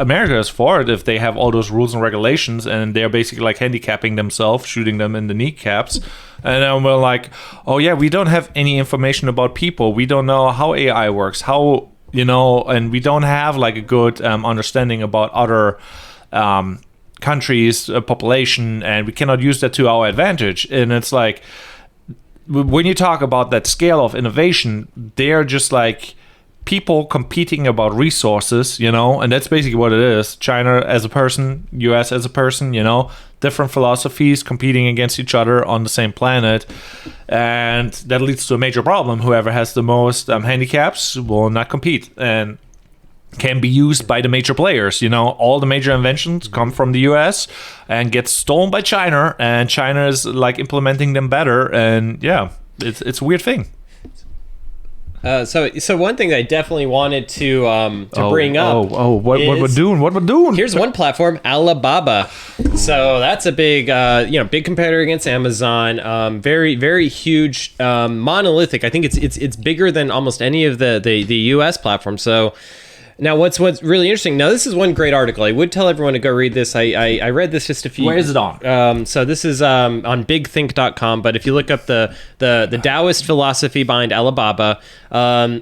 America is for it if they have all those rules and regulations and they're basically like handicapping themselves, shooting them in the kneecaps. And then we're like, oh yeah, we don't have any information about people. We don't know how AI works, and we don't have like a good understanding about other countries, population, and we cannot use that to our advantage. And it's like, when you talk about that scale of innovation, they're just like people competing about resources, and that's basically what it is. China as a person, US as a person, different philosophies competing against each other on the same planet. And that leads to a major problem. Whoever has the most handicaps will not compete and can be used by the major players. All the major inventions come from the US and get stolen by China, and China is like implementing them better. And it's a weird thing. So one thing that I definitely wanted to bring up. What we're doing? Here's one platform, Alibaba. So that's a big, big competitor against Amazon. Very, very huge, monolithic. I think it's bigger than almost any of the US platforms. So. Now, what's really interesting? Now, this is one great article. I would tell everyone to go read this. I read this just a few. Where is it on? So this is on bigthink.com. But if you look up the Taoist philosophy behind Alibaba,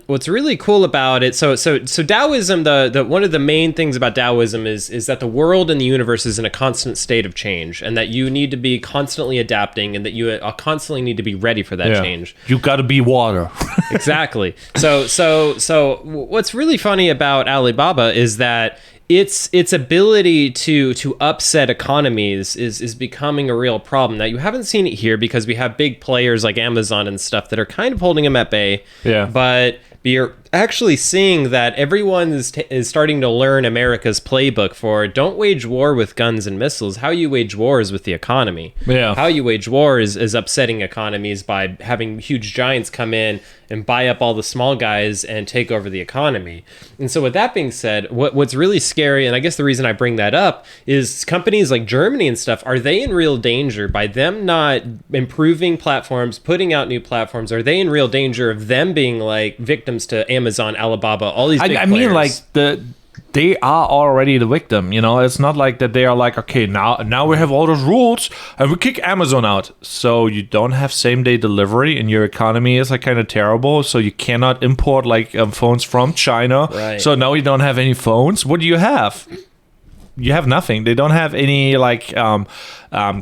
what's really cool about it? So Taoism, the one of the main things about Taoism is that the world and the universe is in a constant state of change, and that you need to be constantly adapting, and that you constantly need to be ready for that change. You got to be water. Exactly. So what's really funny about Alibaba is that its ability to upset economies is becoming a real problem. Now, you haven't seen it here because we have big players like Amazon and stuff that are kind of holding them at bay. Yeah. But you're actually seeing that everyone is starting to learn America's playbook for don't wage war with guns and missiles. How you wage war is with the economy. Yeah. How you wage war is upsetting economies by having huge giants come in and buy up all the small guys and take over the economy. And so with that being said, what's really scary, and I guess the reason I bring that up, is companies like Germany and stuff, are they in real danger by them not improving platforms, putting out new platforms? Are they in real danger of them being like victims to Amazon, Alibaba, all these big players? I mean, like they are already the victim, It's not like that they are like, okay, now we have all those rules and we kick Amazon out. So you don't have same-day delivery and your economy is like kind of terrible. So you cannot import like phones from China. Right. So now you don't have any phones. What do you have? You have nothing. They don't have any like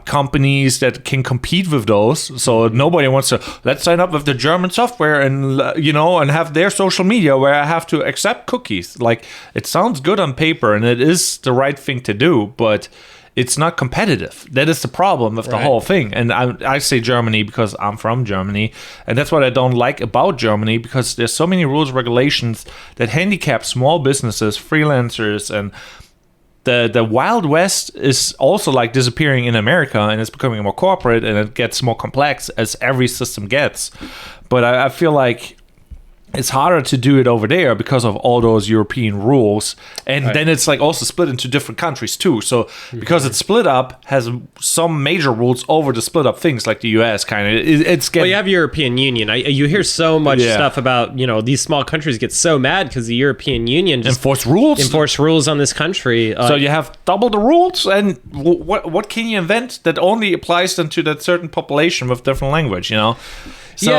companies that can compete with those. So nobody wants to, let's sign up with the German software and and have their social media where I have to accept cookies. Like, it sounds good on paper and it is the right thing to do, but it's not competitive. That is the problem with the whole thing. And I say Germany because I'm from Germany, and that's what I don't like about Germany, because there's so many rules, regulations that handicap small businesses, freelancers, and the Wild West is also like disappearing in America, and it's becoming more corporate and it gets more complex as every system gets. But I feel like it's harder to do it over there because of all those European rules. And then it's like also split into different countries too. So because it's split up, has some major rules over the split up things like the US kind of. It's getting... Well, you have European Union. You hear so much stuff about, these small countries get so mad because the European Union just enforce rules on this country. So you have double the rules, and what can you invent that only applies then to that certain population with different language, So,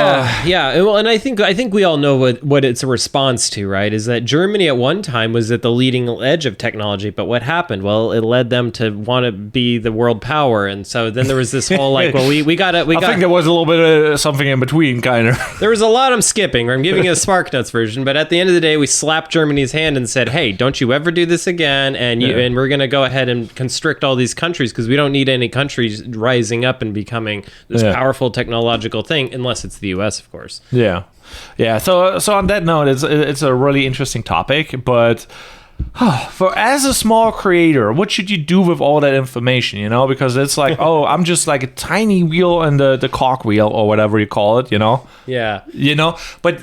yeah. Well, and I think we all know what it's a response to, right? Is that Germany at one time was at the leading edge of technology, but what happened? Well, it led them to want to be the world power, and so then there was this whole like, well, I think there was a little bit of something in between, kind of. There was a lot I'm skipping. I'm giving you a SparkNotes version, but at the end of the day, we slapped Germany's hand and said, "Hey, don't you ever do this again?" And and we're going to go ahead and constrict all these countries because we don't need any countries rising up and becoming this powerful technological thing, unless it's the US, of course. Yeah. So on that note, it's a really interesting topic, but For as a small creator, what should you do with all that information, you know? Because it's like, oh, I'm just like a tiny wheel in the cog wheel or whatever you call it, you know? Yeah. You know? But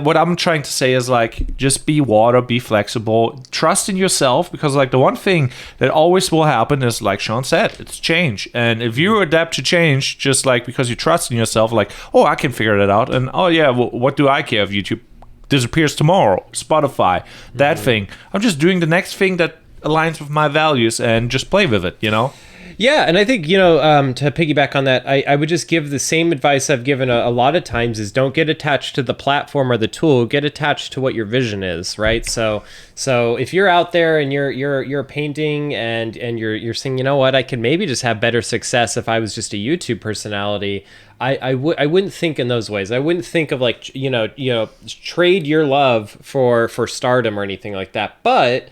what I'm trying to say is like, just be water, be flexible, trust in yourself, because like the one thing that always will happen is, like Sean said, it's change. And if you adapt to change, just like because you trust in yourself, like, oh, I can figure that out. And oh yeah, well, what do I care if YouTube disappears tomorrow? Spotify, that thing. I'm just doing the next thing that aligns with my values and just play with it, you know? Yeah, and I think, you know, to piggyback on that, I would just give the same advice I've given a lot of times is don't get attached to the platform or the tool, get attached to what your vision is, right? So if you're out there and you're painting and you're saying, you know what, I could maybe just have better success if I was just a YouTube personality, I wouldn't think in those ways. I wouldn't think of like, you know, trade your love for stardom or anything like that. But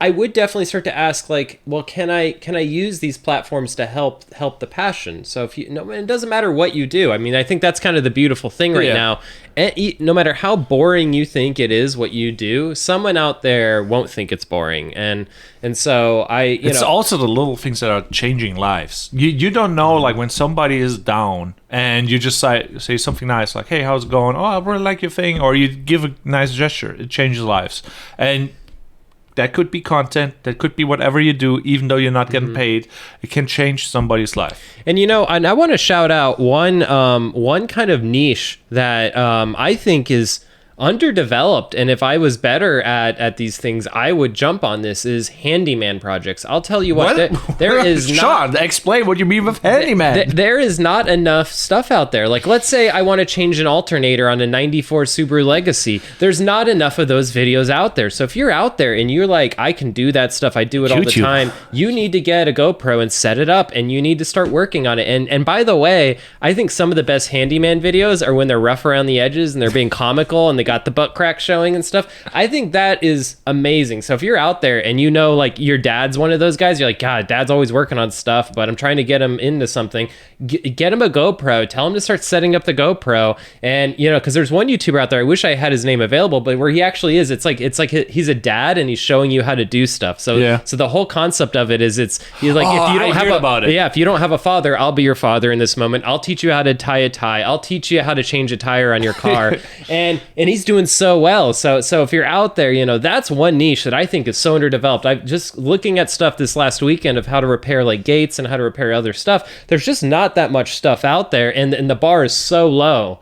I would definitely start to ask, like, well, can I use these platforms to help the passion? So if it doesn't matter what you do. I mean, I think that's kind of the beautiful thing right now. And no matter how boring you think it is what you do, someone out there won't think it's boring. And so it's also the little things that are changing lives. You don't know, like when somebody is down and you just say something nice, like, hey, how's it going? Oh, I really like your thing. Or you give a nice gesture. It changes lives. And that could be content. That could be whatever you do, even though you're not getting paid. It can change somebody's life. And you know, and I want to shout out one kind of niche that I think is underdeveloped, and if I was better at these things, I would jump on this, is handyman projects. I'll tell you what, there is Sean, explain what you mean with handyman. There is not enough stuff out there. Like, let's say I want to change an alternator on a 94 Subaru Legacy. There's not enough of those videos out there. So if you're out there and you're like, I can do that stuff, I do it all the time, you need to get a GoPro and set it up, and you need to start working on it. And by the way, I think some of the best handyman videos are when they're rough around the edges and they're being comical and they got the butt crack showing and stuff. I think that is amazing. So if you're out there and you know, like, your dad's one of those guys, you're like, God, dad's always working on stuff, but I'm trying to get him into something. Get him a GoPro. Tell him to start setting up the GoPro. And, you know, because there's one YouTuber out there, I wish I had his name available, but where he actually is, it's like he's a dad and he's showing you how to do stuff. So so the whole concept of it is he's like, if you don't if you don't have a father, I'll be your father in this moment. I'll teach you how to tie a tie. I'll teach you how to change a tire on your car. and he's doing so well. So if you're out there, you know, that's one niche that I think is so underdeveloped. I'm just looking at stuff this last weekend of how to repair like gates and how to repair other stuff. There's just not that much stuff out there, and the bar is so low.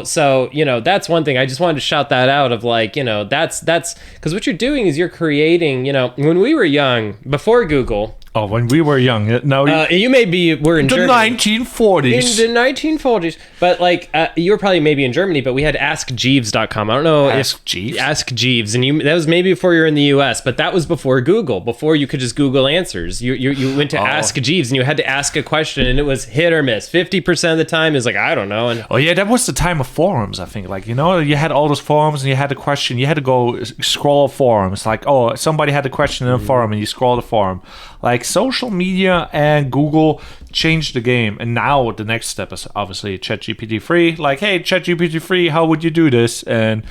So you know, that's one thing. I just wanted to shout that out of, like, you know, that's because what you're doing is you're creating, you know, when we were young, before Google. Oh, when we were young. No, you maybe were in the Germany. 1940s. In the 1940s. But, like, you were probably maybe in Germany, but we had AskJeeves.com. I don't know. Ask Jeeves? Ask Jeeves. And that was maybe before you were in the US, but that was before Google, before you could just Google answers. You went to Ask Jeeves, and you had to ask a question, and it was hit or miss. 50% of the time is like, I don't know. And oh, yeah, that was the time of forums, I think. Like, you know, you had all those forums, and you had a question. You had to go scroll forums. Like, oh, somebody had a question in a forum, and you scroll the forum. Like, social media and Google changed the game, and now the next step is obviously ChatGPT free. Like, hey, ChatGPT free, how would you do this? And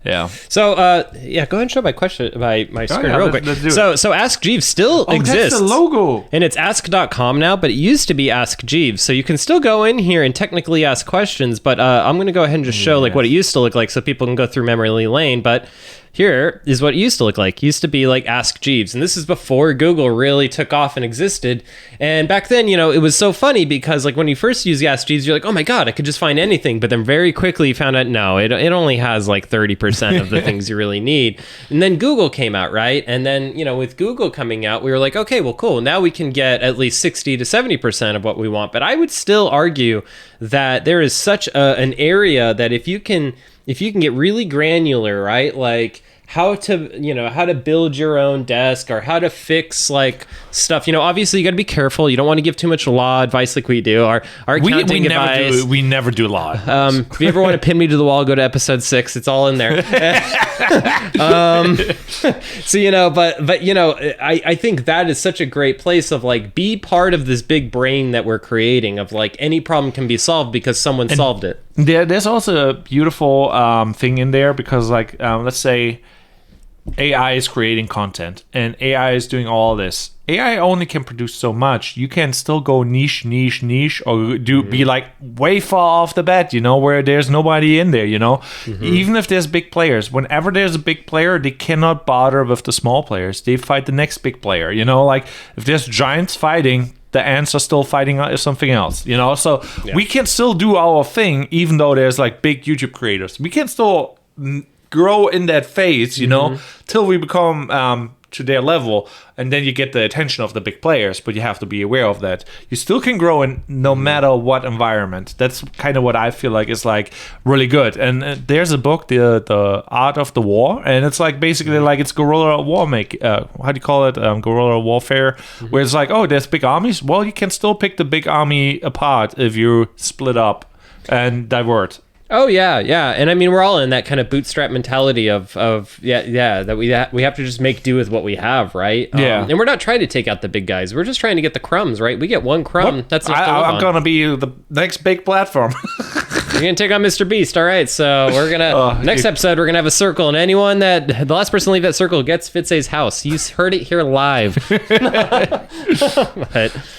yeah. So go ahead and show my question, my screen real quick. So Ask Jeeves still exists. That's the logo. And it's ask.com now, but it used to be Ask Jeeves. So you can still go in here and technically ask questions, but I'm going to go ahead and just show like what it used to look like so people can go through memory lane. But here is what it used to look like. It used to be like Ask Jeeves. And this is before Google really took off and existed. And back then, you know, it was so funny because, like, when you first use Ask Jeeves, you're like, oh my God, I could just find anything. But then very quickly you found out, no, it only has like 30% of the things you really need. And then Google came out, right? And then, you know, with Google coming out, we were like, okay, well, cool. Now we can get at least 60 to 70% of what we want. But I would still argue that there is such an area that if you can get really granular, right? Like how to build your own desk or how to fix like stuff. You know, obviously you got to be careful. You don't want to give too much law advice like we do. Our accounting advice. We never do law advice. If you ever want to pin me to the wall, go to episode 6. It's all in there. So, you know, but you know, I think that is such a great place of like, be part of this big brain that we're creating of like any problem can be solved because someone solved it. There's also a beautiful thing in there because like, let's say AI is creating content and AI is doing all this. AI only can produce so much. You can still go niche, or be like way far off the bat, where there's nobody in there, Even if there's big players, whenever there's a big player, they cannot bother with the small players. They fight the next big player, like if there's giants fighting, the ants are still fighting something else, So we can still do our thing, even though there's like big YouTube creators. We can still grow in that phase, till we become to their level, and then you get the attention of the big players, but you have to be aware of that. You still can grow in no matter what environment. That's kind of what I feel like is like really good. And there's a book, the Art of the War, and it's like basically like it's guerrilla war how do you call it? Guerrilla warfare, where it's like, oh, there's big armies. Well, you can still pick the big army apart if you split up and divert. Oh yeah, and I mean we're all in that kind of bootstrap mentality of that we have to just make do with what we have, right? And we're not trying to take out the big guys. We're just trying to get the crumbs, right? We get one crumb. That's I'm gonna be the next big platform. You're gonna take on Mr. Beast, all right? So we're gonna next episode we're gonna have a circle, and anyone that the last person to leave that circle gets Fitzay's house. You heard it here live.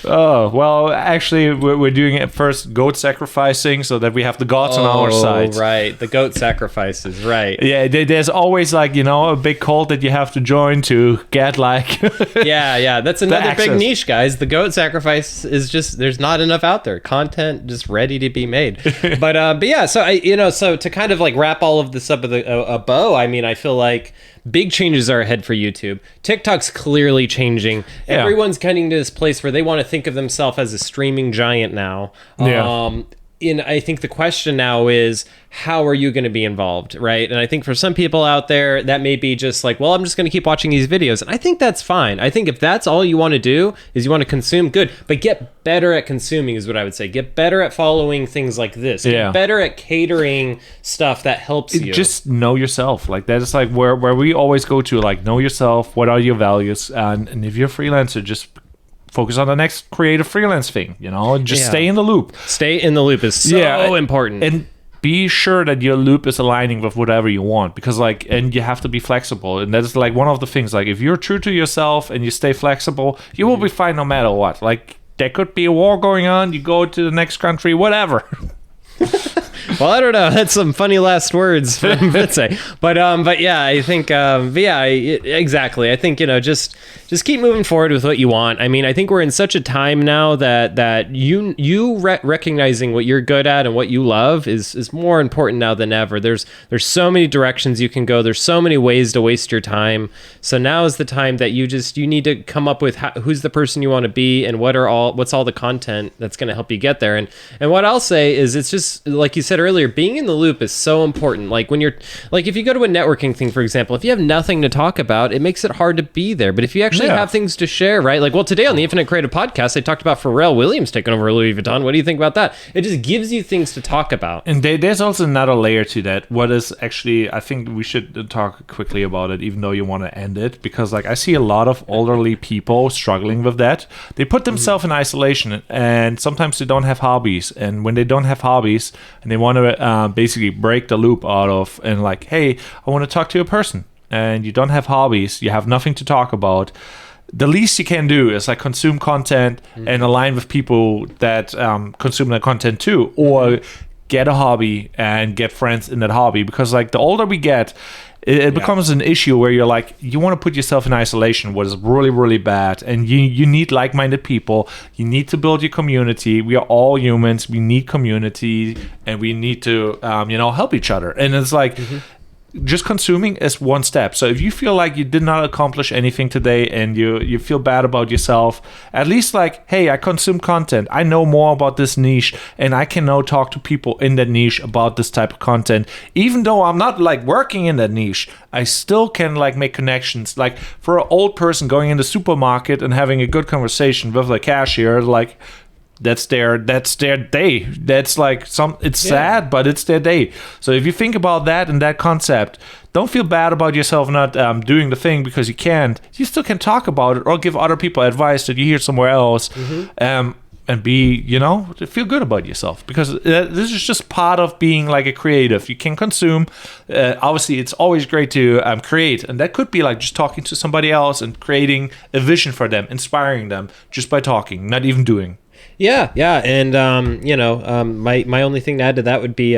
Well, actually we're doing it first, goat sacrificing, so that we have the gods on our side. Right, the goat sacrifices, right? Yeah, there's always like a big cult that you have to join to get like. yeah, that's another big niche, guys. The goat sacrifice is just there's not enough out there. Content just ready to be made, but yeah. So so to kind of like wrap all of this up with a bow. I mean, I feel like big changes are ahead for YouTube. TikTok's clearly changing. Yeah. Everyone's getting to this place where they want to think of themselves as a streaming giant now. I think the question now is, how are you going to be involved, right? And I think for some people out there, that may be just like, well, I'm just going to keep watching these videos. And I think that's fine. I think if that's all you want to do is you want to consume, good. But get better at consuming is what I would say. Get better at following things like this. Get better at catering stuff that helps you. Just know yourself. Like that is like where we always go to, like know yourself. What are your values? And if you're a freelancer, just focus on the next creative freelance thing, just stay in the loop. Stay in the loop is so important. And be sure that your loop is aligning with whatever you want, because and you have to be flexible. And that's like one of the things, like if you're true to yourself and you stay flexible, you will be fine no matter what. Like there could be a war going on, you go to the next country, whatever. Well, I don't know. That's some funny last words from Fitzay. But yeah, I think exactly. I think just keep moving forward with what you want. I mean, I think we're in such a time now that you recognizing what you're good at and what you love is more important now than ever. There's so many directions you can go. There's so many ways to waste your time. So now is the time that you need to come up with who's the person you want to be and what's all the content that's going to help you get there. And what I'll say is, it's just like you said earlier, being in the loop is so important. Like when you're like, if you go to a networking thing, for example, if you have nothing to talk about, it makes it hard to be there. But if you actually have things to share, right? Like, well, today on the Infinite Creative Podcast, they talked about Pharrell Williams taking over Louis Vuitton. What do you think about that? It just gives you things to talk about. And there's also another layer to that. What is actually, I think we should talk quickly about it, even though you want to end it, because like I see a lot of elderly people struggling with that. They put themselves in isolation, and sometimes they don't have hobbies. And when they don't have hobbies and they want to basically break the loop out of, and like, hey, I want to talk to a person, and you don't have hobbies, you have nothing to talk about, the least you can do is like consume content and align with people that consume that content too, or get a hobby and get friends in that hobby. Because like the older we get, it becomes an issue where you're like, you want to put yourself in isolation, what is really, really bad. And you need like-minded people. You need to build your community. We are all humans. We need community, and we need to, help each other. And it's like, just consuming is one step. So if you feel like you did not accomplish anything today and you feel bad about yourself, at least like, hey, I consume content, I know more about this niche, and I can now talk to people in that niche about this type of content. Even though I'm not like working in that niche, I still can like make connections. Like for an old person going in the supermarket and having a good conversation with the cashier, like that's their day. That's like it's sad, but it's their day. So if you think about that and that concept, don't feel bad about yourself not doing the thing because you can't. You still can talk about it or give other people advice that you hear somewhere else. and be, feel good about yourself, because this is just part of being like a creative. You can consume. Obviously, it's always great to create, and that could be like just talking to somebody else and creating a vision for them, inspiring them just by talking, not even doing. Yeah, and my only thing to add to that would be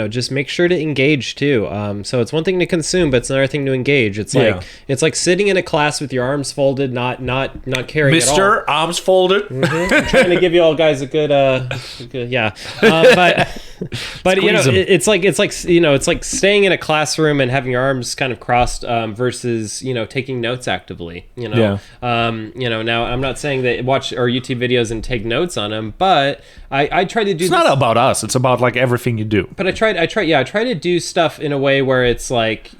just make sure to engage too. So it's one thing to consume, but it's another thing to engage. It's like sitting in a class with your arms folded, not caring at all. Mr. Arms folded. Mm-hmm. I'm trying to give you all guys a good but it's like staying in a classroom and having your arms kind of crossed versus taking notes actively. Now I'm not saying that watch our YouTube videos and take notes on them, but I try to do. It's not about us. It's about like everything you do. But I try to do stuff in a way where it's like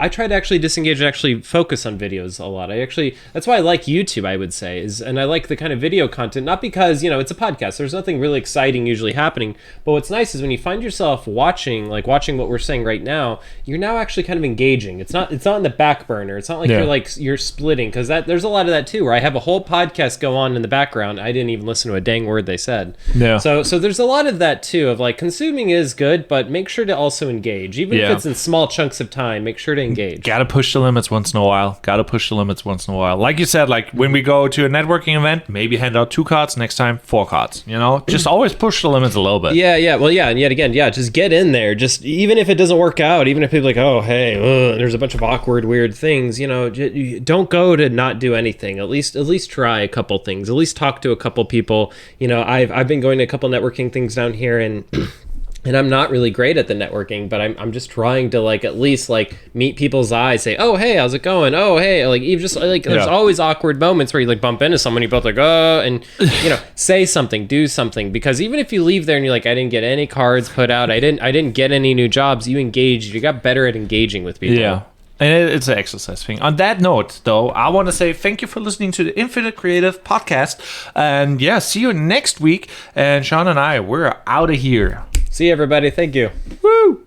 I try to actually disengage and actually focus on videos a lot. That's why I like YouTube, I would say, and I like the kind of video content, not because, it's a podcast. There's nothing really exciting usually happening. But what's nice is when you find yourself watching what we're saying right now, you're now actually kind of engaging. It's not in the back burner. It's not like you're splitting, because there's a lot of that too, where I have a whole podcast go on in the background. I didn't even listen to a dang word they said. Yeah. So there's a lot of that too, of like consuming is good, but make sure to also engage. Even if it's in small chunks of time, make sure to engage. Gotta push the limits once in a while. Like you said, like when we go to a networking event, maybe hand out 2 cards, next time 4 cards. Just always push the limits a little bit. Well, and yet again, just get in there. Just even if it doesn't work out, even if people are like, oh hey, there's a bunch of awkward, weird things. Don't go to not do anything. At least try a couple things. At least talk to a couple people. I've been going to a couple networking things down here, and I'm not really great at the networking, but I'm just trying to like at least like meet people's eyes, say, oh hey, how's it going? Oh hey, like you just like there's always awkward moments where you like bump into someone, you both like and say something, do something, because even if you leave there and you're like, I didn't get any cards put out, I didn't get any new jobs, you engaged, you got better at engaging with people. Yeah. And it's an exercise thing. On that note, though, I want to say thank you for listening to the Infinite Creative Podcast. And see you next week. And Sean and I, we're out of here. See you, everybody. Thank you. Woo!